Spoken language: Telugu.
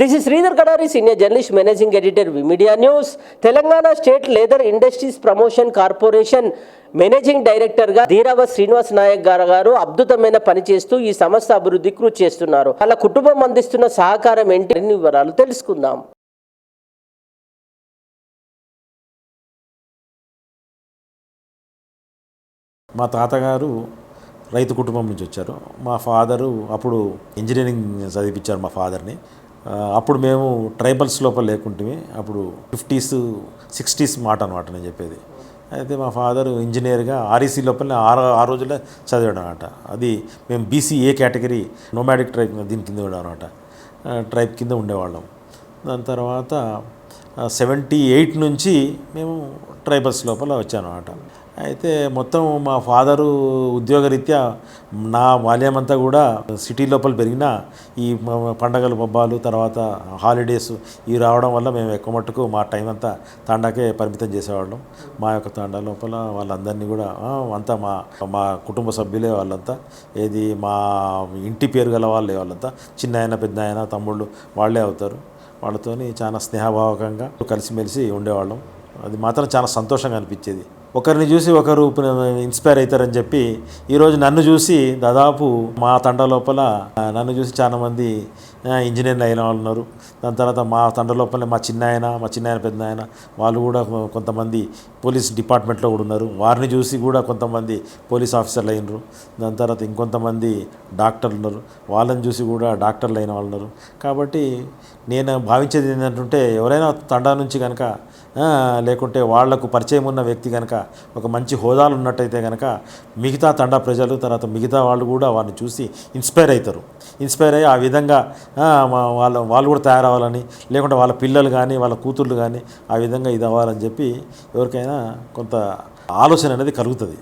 This is Sridhar Kadari, Senior Journalist, Managing Editor, Media News. Telangana State Leather Industries Promotion Corporation managing డైరెక్టర్గా ధీరావ శ్రీనివాస్ నాయక్ గారు అద్భుతమైన పని చేస్తూ ఈ సంస్థ అభివృద్ధి కృషి చేస్తున్నారు. వాళ్ళ కుటుంబం అందిస్తున్న సహకారం ఏంటి అన్ని వివరాలు తెలుసుకుందాం. మా తాతగారు రైతు కుటుంబం నుంచి వచ్చారు. మా ఫాదరు అప్పుడు ఇంజనీరింగ్ చదివించారు మా ఫాదర్ని. అప్పుడు మేము ట్రైబల్స్ లోపల లేకుంటే అప్పుడు 50s 60s మాట అనమాట నేను చెప్పేది. అయితే మా ఫాదరు ఇంజనీర్గా ఆర్ఈసీ లోపల ఆ రోజుల్లో చదివాడు అనమాట. అది మేము బీసీఏ కేటగిరీ నోమాడిక్ ట్రైబ్ దీని కింద ఉండేవాడు అనమాట. ట్రైబ్ కింద ఉండేవాళ్ళం. దాని తర్వాత 78 నుంచి మేము ట్రైబల్స్ లోపల వచ్చాను అనమాట. అయితే మొత్తం మా ఫాదరు ఉద్యోగరీత్యా నా బాల్యమంతా కూడా సిటీ లోపల పెరిగిన ఈ పండగలు పబ్బాలు తర్వాత హాలిడేస్ ఇవి రావడం వల్ల మేము ఎక్కువ మట్టుకు మా టైం అంతా తాండాకే పరిమితం చేసేవాళ్ళం. మా యొక్క తాండా లోపల వాళ్ళందరినీ కూడా అంతా మా కుటుంబ సభ్యులే వాళ్ళంతా. ఏది మా ఇంటి పేరు గల వాళ్ళే వాళ్ళంతా. చిన్న ఆయన పెద్ద ఆయన తమ్ముళ్ళు వాళ్ళే అవుతారు. వాళ్ళతోని చాలా స్నేహభావకంగా కలిసిమెలిసి ఉండేవాళ్ళం. అది మాత్రం చాలా సంతోషంగా అనిపించేది. ఒకరిని చూసి ఒకరు ఇన్స్పైర్ అవుతారని చెప్పి ఈరోజు నన్ను చూసి దాదాపు మా తండ లోపల నన్ను చూసి చాలామంది ఇంజనీర్లు అయిన వాళ్ళు ఉన్నారు. దాని తర్వాత మా తండ లోపల మా చిన్న పెద్ద ఆయన వాళ్ళు కూడా కొంతమంది పోలీస్ డిపార్ట్మెంట్లో కూడా ఉన్నారు. వారిని చూసి కూడా కొంతమంది పోలీస్ ఆఫీసర్లు అయినరు. దాని తర్వాత ఇంకొంతమంది డాక్టర్లు ఉన్నారు. వాళ్ళని చూసి కూడా డాక్టర్లు అయిన వాళ్ళు ఉన్నారు. కాబట్టి నేను భావించేది ఏంటంటే ఎవరైనా తండా నుంచి కనుక లేకుంటే వాళ్లకు పరిచయం ఉన్న వ్యక్తి కనుక ఒక మంచి హోదాలు ఉన్నట్టయితే కనుక మిగతా తండా ప్రజలు తర్వాత మిగతా వాళ్ళు కూడా వారిని చూసి ఇన్స్పైర్ అవుతారు. ఇన్స్పైర్ అయ్యి ఆ విధంగా వాళ్ళు కూడా తయారవ్వాలని లేకుంటే వాళ్ళ పిల్లలు కానీ వాళ్ళ కూతుర్లు కానీ ఆ విధంగా ఇది అవ్వాలని చెప్పి ఎవరికైనా కొంత ఆలోచన అనేది కలుగుతుంది.